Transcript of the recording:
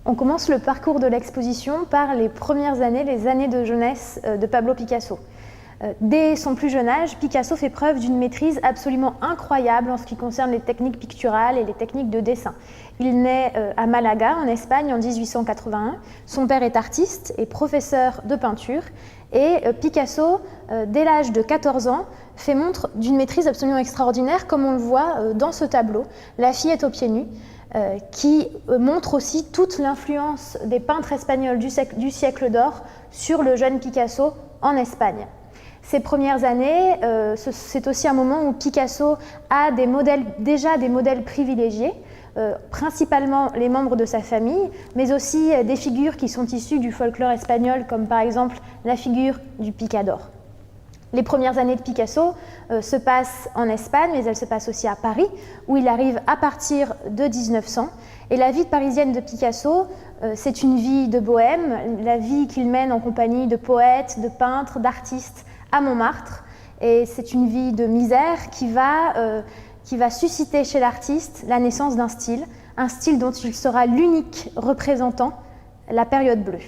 On commence le parcours de l'exposition par les premières années, les années de jeunesse de Pablo Picasso. Dès son plus jeune âge, Picasso fait preuve d'une maîtrise absolument incroyable en ce qui concerne les techniques picturales et les techniques de dessin. Il naît à Malaga, en Espagne, en 1881. Son père est artiste et professeur de peinture. Et Picasso, dès l'âge de 14 ans, fait montre d'une maîtrise absolument extraordinaire, comme on le voit dans ce tableau, La fillette aux pieds nus, qui montre aussi toute l'influence des peintres espagnols du siècle d'or sur le jeune Picasso en Espagne. Ces premières années, c'est aussi un moment où Picasso a déjà des modèles privilégiés, principalement les membres de sa famille, mais aussi des figures qui sont issues du folklore espagnol, comme par exemple la figure du picador. Les premières années de Picasso se passent en Espagne, mais elles se passent aussi à Paris, où il arrive à partir de 1900. Et la vie parisienne de Picasso, c'est une vie de bohème, la vie qu'il mène en compagnie de poètes, de peintres, d'artistes à Montmartre. Et c'est une vie de misère qui va susciter chez l'artiste la naissance d'un style dont il sera l'unique représentant, la période bleue.